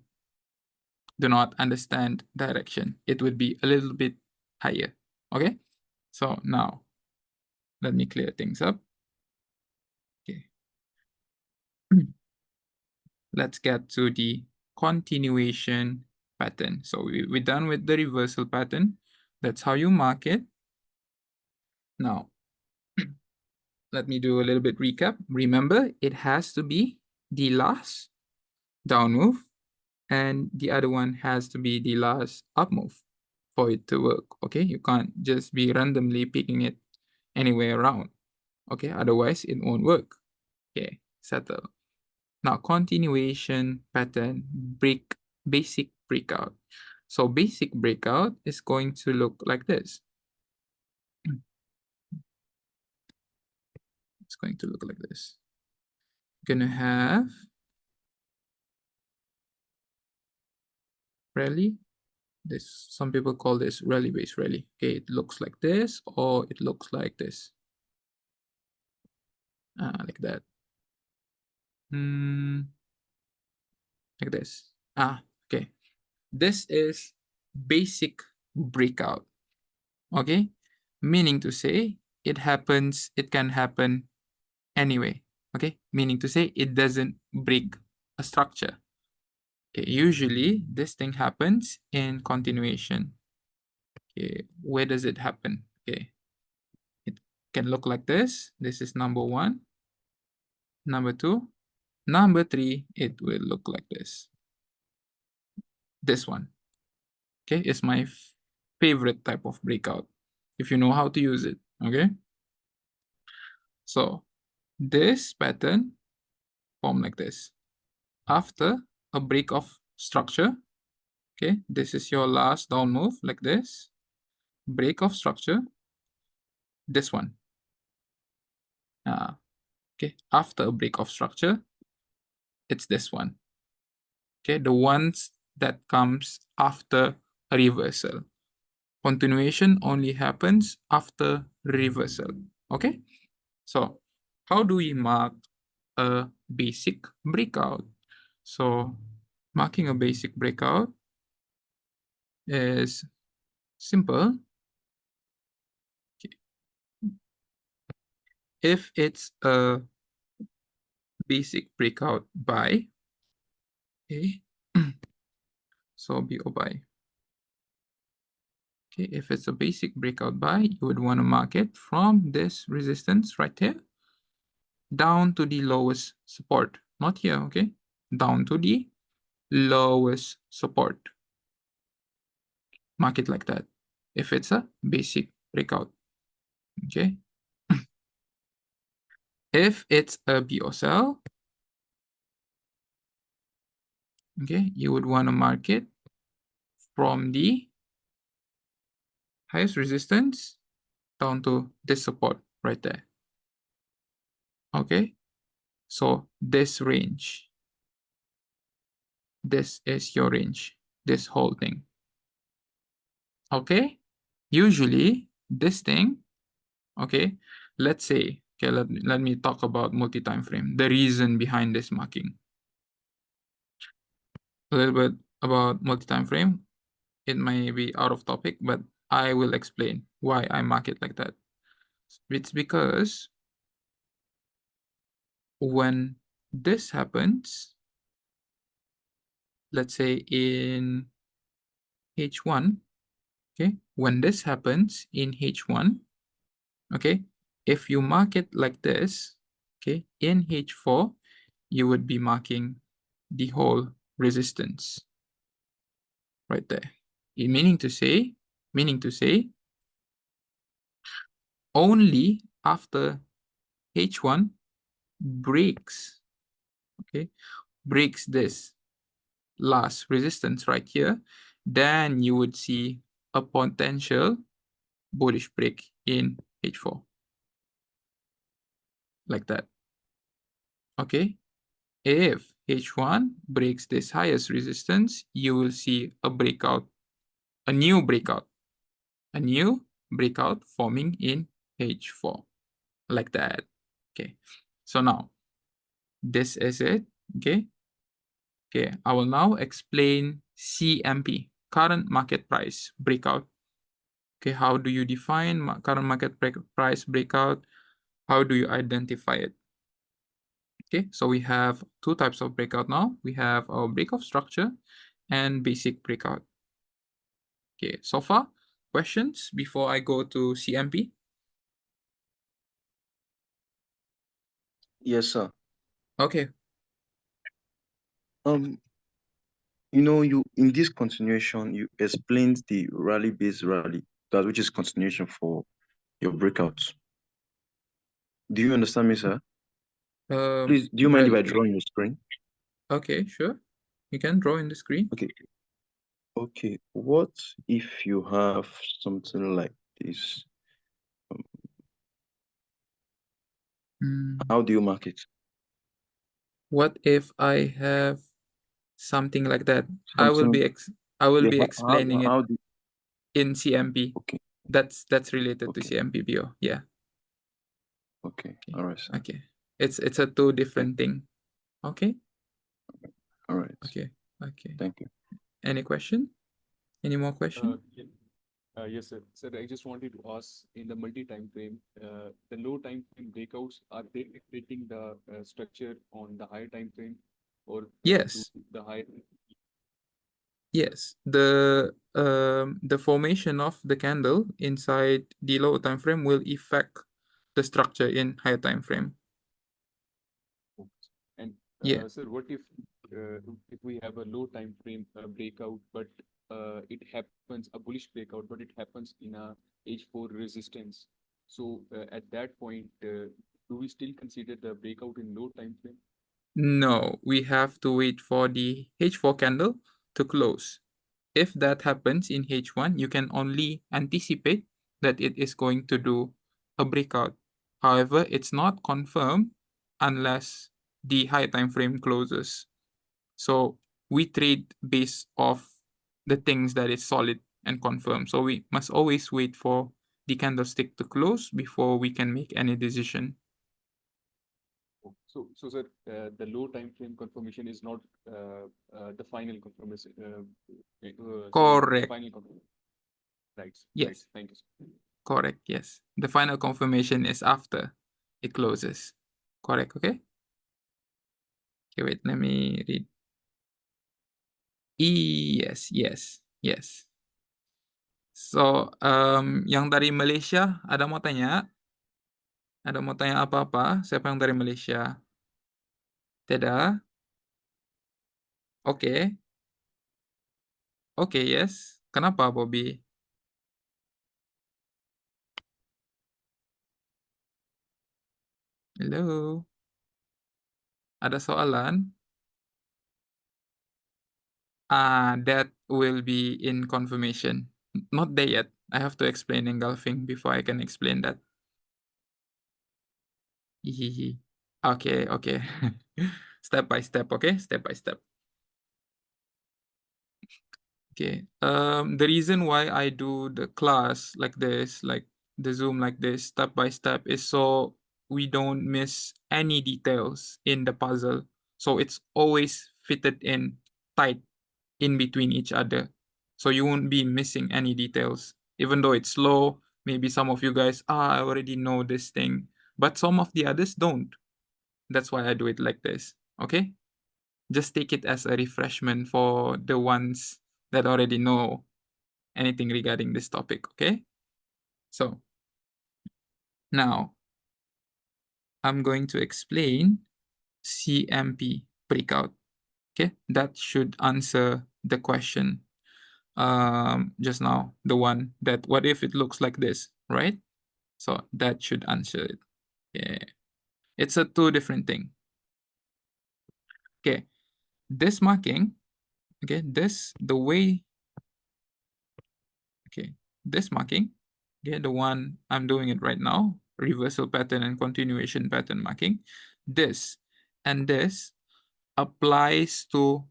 do not understand direction, it would be a little bit higher. Okay, so now let me clear things up. Okay, let's get to the continuation pattern. So we're done with the reversal pattern. That's how you mark it. Now, let me do a little bit recap. Remember, it has to be the last down move and the other one has to be the last up move for it to work. Okay, you can't just be randomly picking it anywhere around. Okay, otherwise it won't work. Okay, settle. Now, continuation pattern basic breakout. So basic breakout is going to look like this. It's going to look like this. Gonna have rally. This, some people call this rally base rally. Okay, it looks like this or it looks like this. Like that. Like this. Okay. This is basic breakout. Okay, meaning to say it happens, it can happen anyway. Okay, meaning to say it doesn't break a structure. Okay, usually this thing happens in continuation. Okay, where does it happen? Okay, it can look like this. This is number one. Number two. Number three, it will look like this. This one. Okay, is my favorite type of breakout if you know how to use it. Okay, so this pattern form like this. After a break of structure. Okay, this is your last down move like this. Break of structure. This one. Okay, after a break of structure, it's this one. Okay, the ones that comes after a reversal. Continuation only happens after reversal. Okay, so how do we mark a basic breakout? So marking a basic breakout is simple. Okay. If it's a basic breakout buy, okay, so BO buy. Okay, if it's a basic breakout buy, you would want to mark it from this resistance right here down to the lowest support, not here, okay? Down to the lowest support. Mark it like that if it's a basic breakout, okay? If it's a BO sell, okay, you would want to mark it from the highest resistance down to this support right there, okay? So this range, this is your range, this whole thing, okay? Usually this thing, okay, let's say, okay, let me talk about multi-time frame, the reason behind this marking. A little bit about multi-time frame. It may be out of topic, but I will explain why I mark it like that. It's because when this happens, let's say in H1, okay, when this happens in H1, okay, if you mark it like this, okay, in H4, you would be marking the whole resistance right there. Meaning to say, only after H1 breaks, okay, breaks this last resistance right here, then you would see a potential bullish break in H4 like that. Okay, if H1 breaks this highest resistance, you will see a breakout, a new breakout forming in H4 like that. Okay, so now this is it. Okay, I will now explain CMP, current market price breakout. Okay, how do you define current market price breakout? How do you identify it? Okay, so we have two types of breakout now. We have our breakout structure and basic breakout. Okay, so far, questions before I go to CMP? Yes, sir. Okay, Um, you in this continuation, you explained the rally-based rally, that which is continuation for your breakouts. Do you understand me, sir? Please, do you mind if I draw on your screen? okay, sure. You can draw in the screen. Okay. Okay. What if you have something like this? How do you mark it? What if I have something like that? I will be explaining it in CMP. Okay. That's related to Okay. CMP BO. Yeah. Okay. All right, sir. Okay. It's a two different thing. Okay. All right. Okay. Okay. Thank you. Any question? Any more question? Yes, sir. Sir, I just wanted to ask, in the multi-time frame, the low time frame breakouts, are they dictating the structure on the higher time frame, or Yes. do the high? Yes. The formation of the candle inside the low time frame will affect the structure in higher time frame. And Yeah. sir, what if we have a low time frame breakout, but it happens a bullish breakout, but it happens in a H4 resistance? So at that point, do we still consider the breakout in low time frame? No, we have to wait for the H4 candle to close. If that happens in H1, you can only anticipate that it is going to do a breakout. However, it's not confirmed unless the high time frame closes. So we trade based off the things that is solid and confirmed. So we must always wait for the candlestick to close before we can make any decision. So sir, the low time frame confirmation is not the final confirmation. Correct. Final confirmation. Right. Yes. Right. Thank you, sir. Correct, yes. The final confirmation is after it closes. Correct, okay? Okay, wait, let me read. Yes, yes, yes. So, yang dari Malaysia, ada mau tanya? Ada mau tanya apa-apa? Siapa yang dari Malaysia? Tidak? Oke. Oke, yes. Kenapa, Bobby? Halo? Ada soalan? That will be in confirmation. Not there yet. I have to explain engulfing before I can explain that. Hihihi. Okay, okay. Step by step, okay? Step by step. Okay. The reason why I do the class like this, like the Zoom like this, step by step, is so we don't miss any details in the puzzle. So it's always fitted in tight in between each other. So you won't be missing any details. Even though it's slow, maybe some of you guys, I already know this thing, but some of the others don't. That's why I do it like this, okay? Just take it as a refreshment for the ones that already know anything regarding this topic, okay? So now I'm going to explain CMP breakout, okay? That should answer the question just now, the one that what if it looks like this, right? So that should answer it. Okay. It's a two different thing. Okay, this marking, okay, the way, okay, this marking, okay, the one I'm doing it right now, reversal pattern and continuation pattern marking, this and this applies to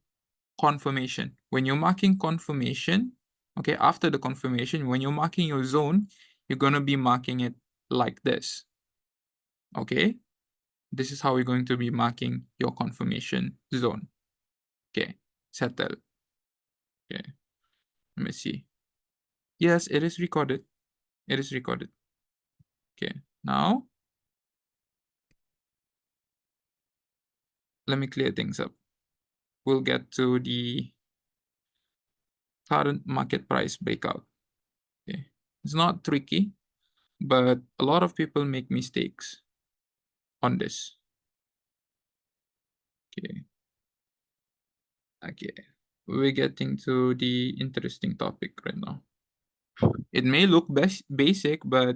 confirmation. When you're marking confirmation, okay, after the confirmation, when you're marking your zone, you're gonna be marking it like this, okay? This is how we're going to be marking your confirmation zone. Okay, settle. Okay, let me see. Yes, it is recorded. It is recorded. Okay, now let me clear things up. We'll get to the current market price breakout. Okay, it's not tricky, but a lot of people make mistakes on this. Okay. Okay, we're getting to the interesting topic right now. It may look basic, but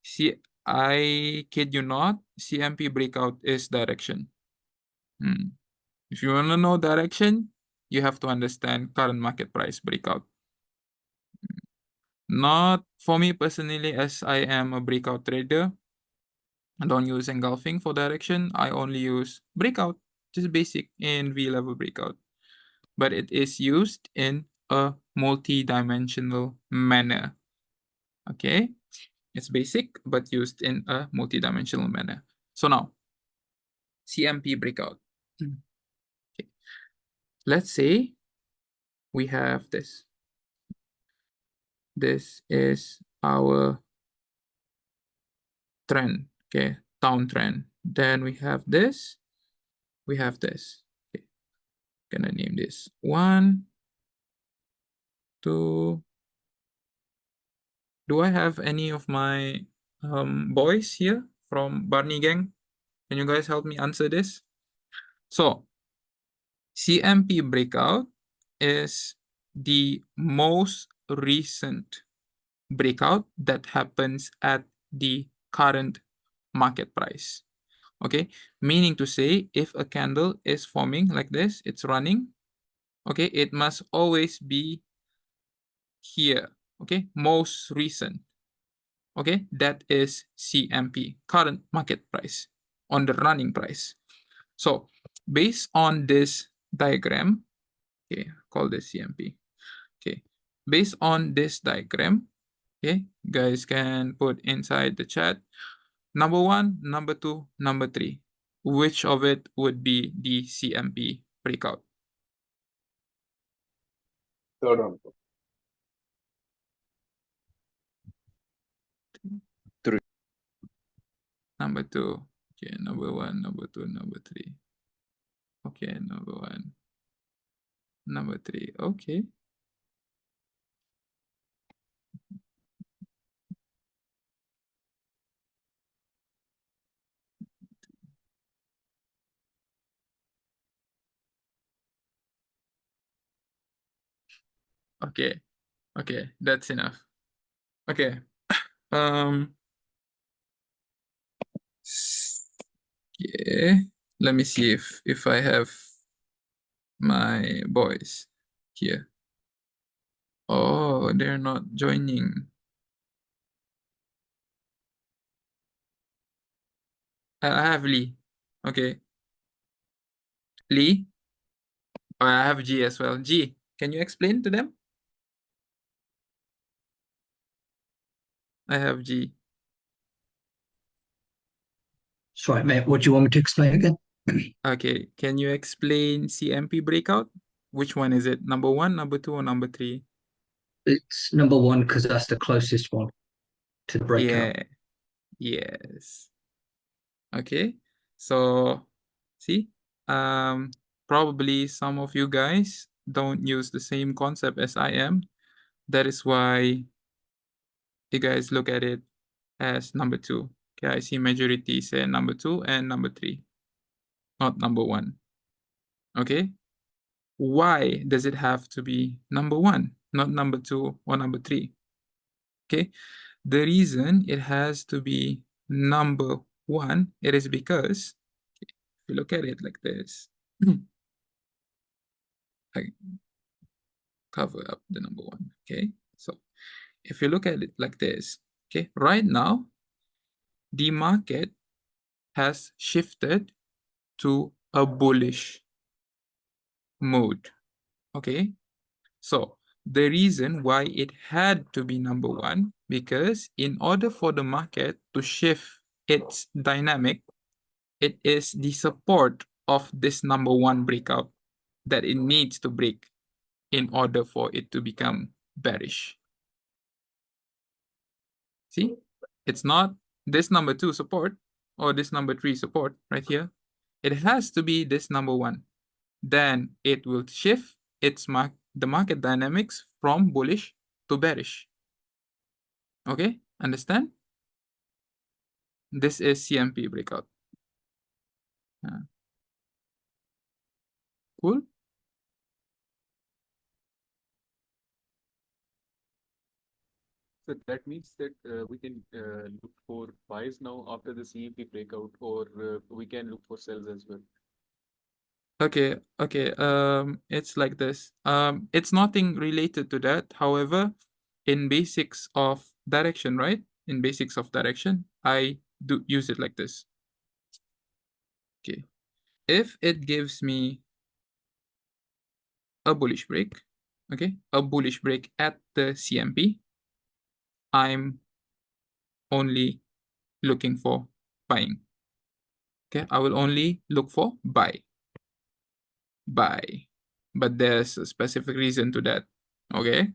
see, I kid you not, CMP breakout is direction. If you want to know direction, you have to understand current market price breakout. Not for me personally, as I am a breakout trader. I don't use engulfing for direction. I only use breakout, just basic in V-level breakout. But it is used in a multi-dimensional manner. Okay, it's basic, but used in a multi-dimensional manner. So now, CMP breakout. Okay. Let's say we have this. This is our trend, okay, down trend. Then we have this, we have this. Okay, gonna name this 1, 2. Do I have any of my boys here from Barney gang? Can you guys help me answer this? So CMP breakout is the most recent breakout that happens at the current market price. Okay, meaning to say, if a candle is forming like this, it's running, okay, it must always be here, okay, most recent, okay, that is CMP, current market price, on the running price. So based on this diagram, okay, call this CMP, okay, based on this diagram, okay, guys can put inside the chat, number 1, number 2, number 3, which of it would be the CMP breakout? Third one. Number 2, okay, number 1, number 2, number 3, okay, number 1, number 3, okay. Okay, okay, that's enough. Okay, yeah, let me see if I have my boys here. Oh, they're not joining. I have Lee. Okay, Lee. Oh, I have G as well. G, can you explain to them? I have G. Sorry, mate, what do you want me to explain again? Okay, can you explain CMP breakout? Which one is it? Number 1, number 2, or number 3? It's number 1 because that's the closest one to the breakout. Yeah, yes. Okay, so see, probably some of you guys don't use the same concept as I am. That is why you guys look at it as number 2. Okay, I see majority say number 2 and number 3, not number 1. Okay, why does it have to be number 1, not number 2 or number 3? Okay, the reason it has to be number 1, it is because, if you look at it like this, I cover up the number 1, okay? So if you look at it like this, okay, right now, the market has shifted to a bullish mode, okay? So the reason why it had to be number 1, because in order for the market to shift its dynamic, it is the support of this number 1 breakout that it needs to break in order for it to become bearish. See, it's not this number 2 support or this number 3 support right here. It has to be this number 1. Then it will shift the market dynamics from bullish to bearish. Okay, understand? This is CMP breakout. Cool. So that means that we can look for buys now after the CMP breakout, or we can look for sells as well. Okay, okay. It's like this. It's nothing related to that. However, in basics of direction, right? In basics of direction, I do use it like this. Okay. If it gives me a bullish break, okay, a bullish break at the CMP, I'm only looking for buying. Okay, I will only look for buy. But there's a specific reason to that. Okay.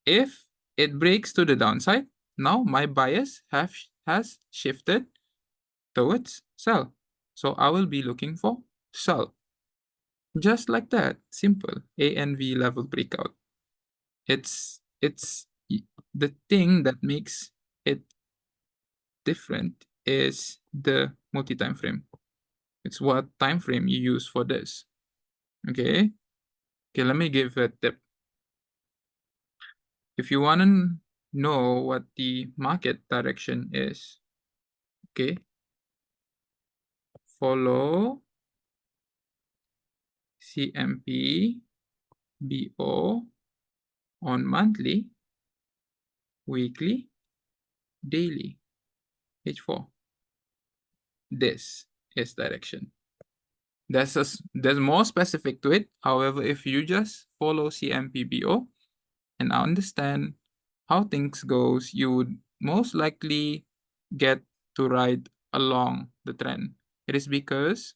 If it breaks to the downside, now my bias has shifted towards sell. So I will be looking for sell. Just like that, simple. A and V level breakout. It's the thing that makes it different is the multi-time frame. It's what time frame you use for this. Okay. Okay, let me give a tip. If you want to know what the market direction is, okay, follow CMP BO on monthly, weekly, daily. H4. This is direction. There's more specific to it. However, if you just follow CMPBO and understand how things goes, you would most likely get to ride along the trend. It is because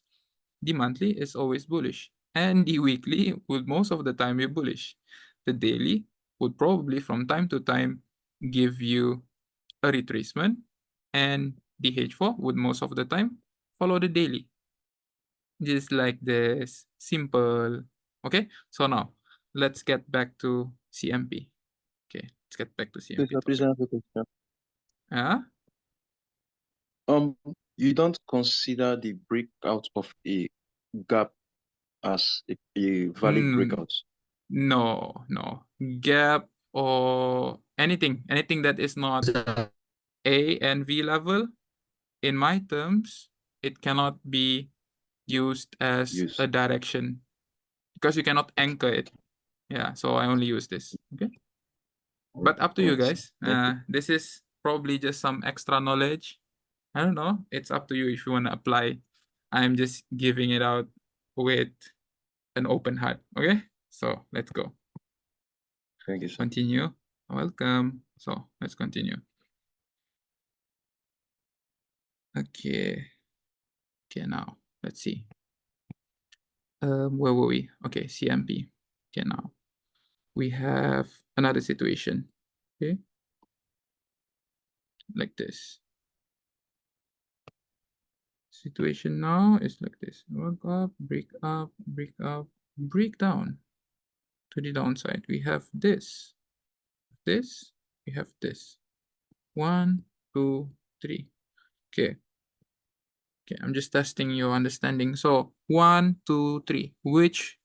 the monthly is always bullish, and the weekly would most of the time be bullish. The daily would probably from time to time give you a retracement, and the H4 would most of the time follow the daily. Just like this, simple. Okay, so now let's get back to CMP. Okay, let's get back to Please, CMP please topic. have a question. Yeah. You don't consider the breakout of a gap as a valid breakout? No. Gap or anything that is not A and V level, in my terms, it cannot be used as a direction because you cannot anchor it. Yeah, so I only use this. Okay. But up to you Alright, guys. thank you. This is probably just some extra knowledge. I don't know. It's up to you if you want to apply. I'm just giving it out with an open heart. Okay? So let's go. Thank you, sir. Continue. Welcome. So let's continue. Okay. Okay, now let's see. Where were we? Okay, CMP. Okay, now we have another situation. Okay. Like this. Situation now is like this. Work up, break up, break up, break down. To the downside, we have this, we have this. 1, 2, 3. Okay. Okay, I'm just testing your understanding. So 1, 2, 3. Which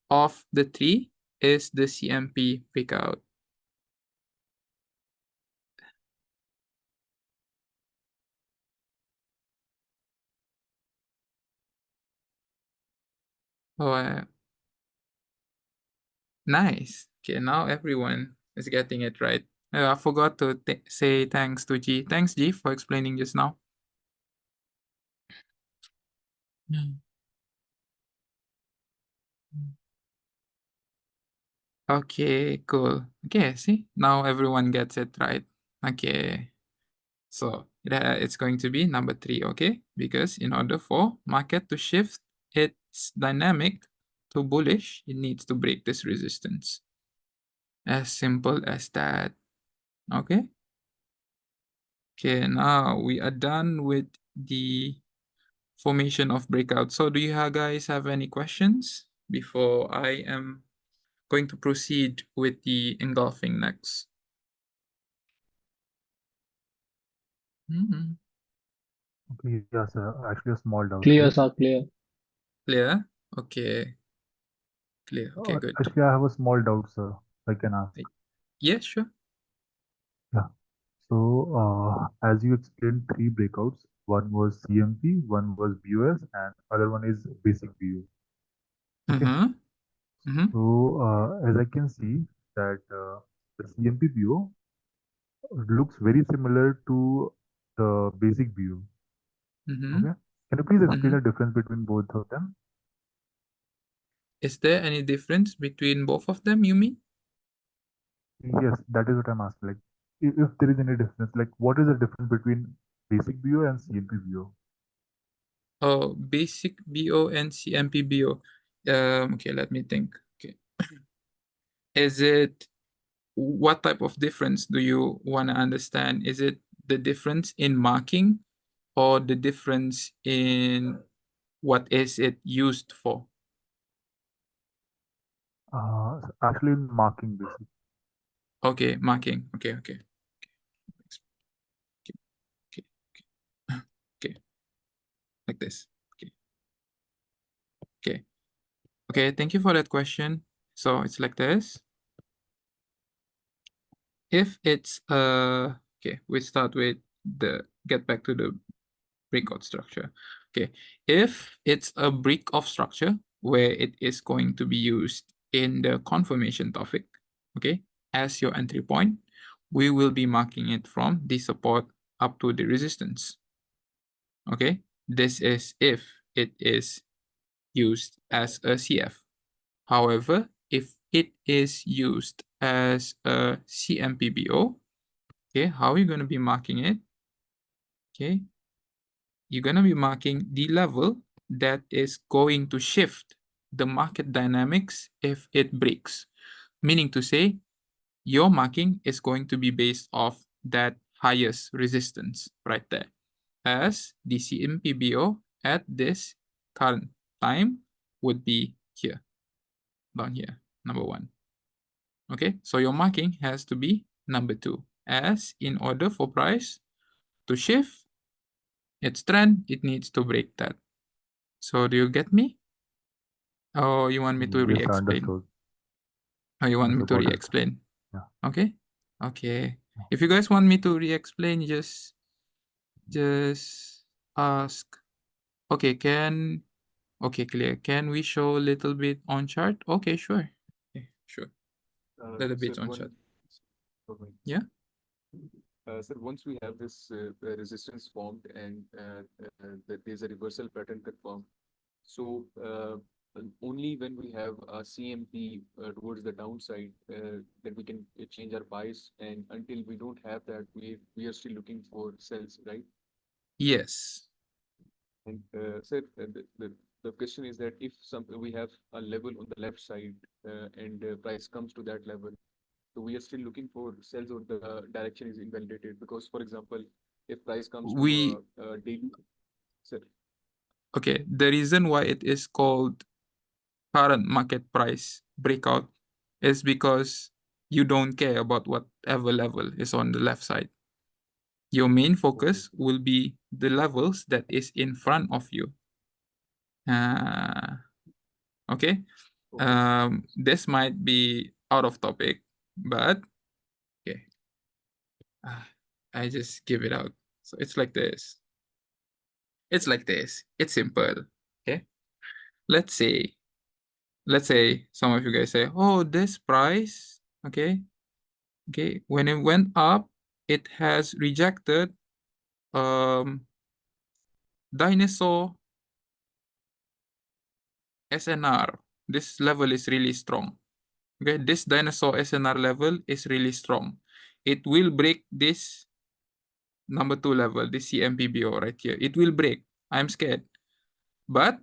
of the three is the CMP breakout? Oh, nice. Okay, now everyone is getting it right. I forgot to say thanks to G. Thanks, G, for explaining just now. Okay, cool. Okay, see, now everyone gets it right. Okay, so it's going to be number 3, okay? Because in order for market to shift its dynamic to bullish, it needs to break this resistance. As simple as that, okay? Okay, now we are done with the formation of breakout. So do you guys have any questions before I am going to proceed with the engulfing next? Okay, yeah, sir. Actually, a small doubt Clear, here. sir, clear. Clear? Okay. Clear. Okay, good. Actually, I have a small doubt, sir. I can ask. Yeah, sure. Yeah. So, as you explained, 3 breakouts. One was CMP, one was BOS, and other one is basic BU. Okay. So, as I can see that the CMP BO looks very similar to the basic BU. Okay. Can you please explain the difference between both of them? Is there any difference between both of them, you mean? Yes, that is what I'm asking. Like, if there is any difference, like, what is the difference between basic BO and CMP BO? Oh, basic BO and CMP BO. Okay, let me think. Okay. Is it, what type of difference do you want to understand? Is it the difference in marking or the difference in what is it used for? Actually, marking basic. Okay, marking. Okay. Okay. Like this. Okay, thank you for that question. So it's like this. If it's okay, we start with get back to the breakout structure. Okay, if it's a brick of structure where it is going to be used in the confirmation topic, okay, as your entry point, we will be marking it from the support up to the resistance. Okay, this is if it is used as a CF. However, if it is used as a CMPBO, okay, how are you going to be marking it? Okay, you're going to be marking the level that is going to shift the market dynamics if it breaks. Meaning to say, your marking is going to be based off that highest resistance right there. As the CMPBO at this current time would be here, down here, number 1. Okay, so your marking has to be number 2. As in order for price to shift its trend, it needs to break that. So do you get me? Or you want me to Yes, I re-explain? understood. Or you want me to Got it. re-explain? Yeah. Okay. Okay. If you guys want me to re-explain, just ask. Okay, okay, clear. Can we show a little bit on chart? Okay, sure. Okay, sure. Little bit Sir, on chart. Okay. Yeah. Sir, once we have this resistance formed and that there's a reversal pattern confirmed, so only when we have a CMP towards the downside that we can change our bias, and until we don't have that, we are still looking for sells, right? Yes. And sir, the question is that if we have a level on the left side and price comes to that level, so we are still looking for sells or the direction is invalidated. Because, for example, if price comes We to a daily, sir, okay. The reason why it is called current market price breakout is because you don't care about whatever level is on the left side. Your main focus will be the levels that is in front of you. Okay. This might be out of topic, but okay. I just give it out. So it's like this. It's like this. It's simple. Okay. Let's say some of you guys say, oh, this price, okay, when it went up, it has rejected dinosaur SNR. This level is really strong. Okay, this dinosaur SNR level is really strong. It will break this number 2 level, this CMPBO right here. It will break. I'm scared. But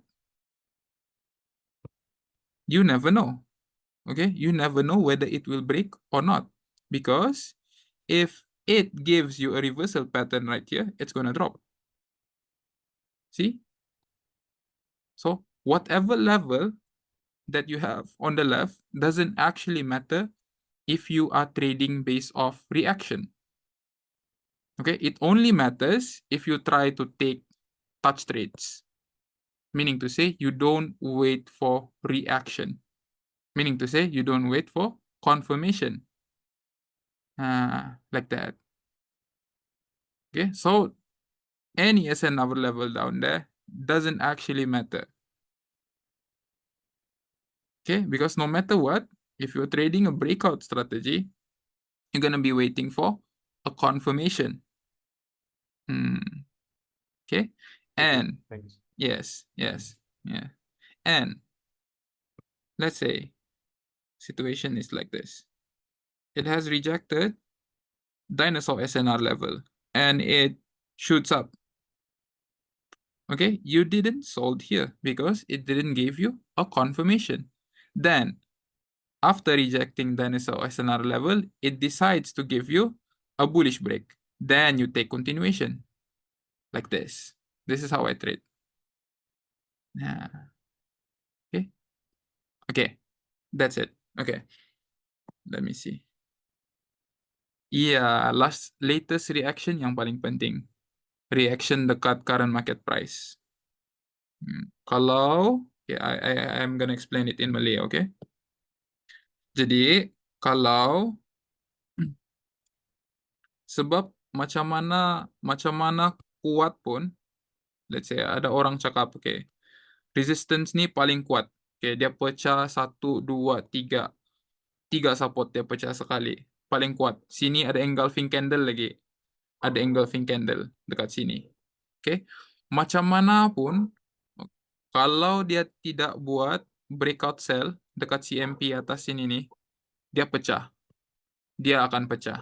you never know. Okay, you never know whether it will break or not. Because if it gives you a reversal pattern right here, it's going to drop. See? So whatever level that you have on the left doesn't actually matter if you are trading based off reaction. Okay, it only matters if you try to take touch trades. Meaning to say you don't wait for reaction. Meaning to say you don't wait for confirmation. Like that. Okay, so any SNR level down there doesn't actually matter. Okay, because no matter what, if you're trading a breakout strategy, you're going to be waiting for a confirmation. Okay, and thanks. yes, yeah. And let's say situation is like this. It has rejected dinosaur SNR level and it shoots up. Okay, you didn't sold here because it didn't give you a confirmation. Then after rejecting dinosaur SNR level, it decides to give you a bullish break. Then you take continuation like this. This is how I trade. Okay. Okay. That's it. Okay. Let me see. Iya, latest reaction yang paling penting. Reaction dekat current market price. Kalau, I'm gonna explain it in Malay, okay? Jadi, kalau sebab macam mana kuat pun let's say ada orang cakap, okay, resistance ni paling kuat. Okay, dia pecah 1, 2, 3. 3 support dia pecah sekali. Paling kuat. Sini ada engulfing candle lagi. Ada engulfing candle dekat sini. Okay. Macam mana pun, kalau dia tidak buat breakout sell dekat CMP atas sini nih, dia pecah. Dia akan pecah.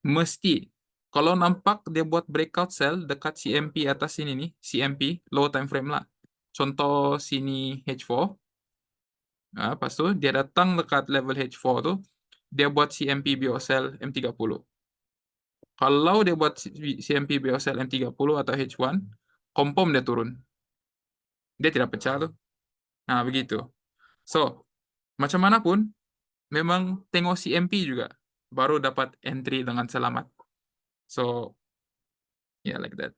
Mesti. Kalau nampak dia buat breakout sell dekat CMP atas sini nih, CMP, low time frame lah. Contoh sini H4. Lepas tu dia datang dekat level H4 tu, dia buat CMP BOSL M30. Kalau dia buat CMP BOSL M30 atau H1, confirm dia turun. Dia tidak pecah tuh. Nah, begitu. So, macam mana pun, memang tengok CMP juga, baru dapat entry dengan selamat. So, yeah, like that.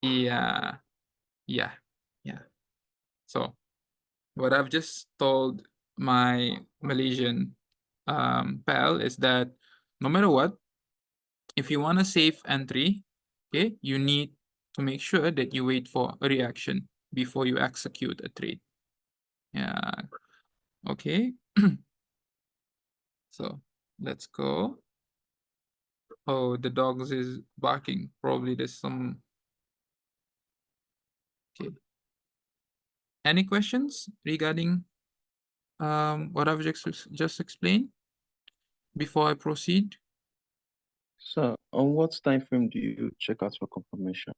Yeah, yeah, yeah. So, what I've just told my Malaysian pal is that no matter what, if you want a safe entry, okay, you need to make sure that you wait for a reaction before you execute a trade. Yeah, okay. So let's go. Oh, the dogs is barking. Probably there's some. Okay. Any questions regarding what I've just explained before I proceed? So, on what time frame do you check out for confirmation?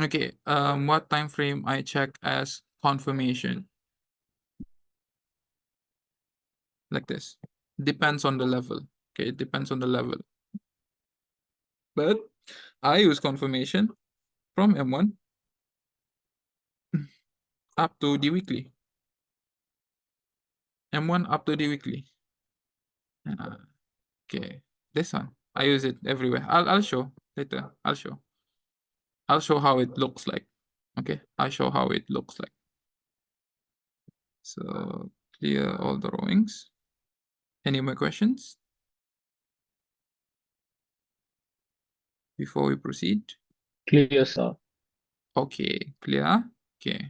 Okay. What time frame I check as confirmation? Like this. Depends on the level. Okay, it depends on the level. But I use confirmation from M1 up to the weekly. M1 up to the weekly. Okay, this one. I use it everywhere. I'll show later. I'll show how it looks like. Okay, I'll show how it looks like. So clear all the drawings. Any more questions before we proceed? Clear, sir. Okay, clear. Okay.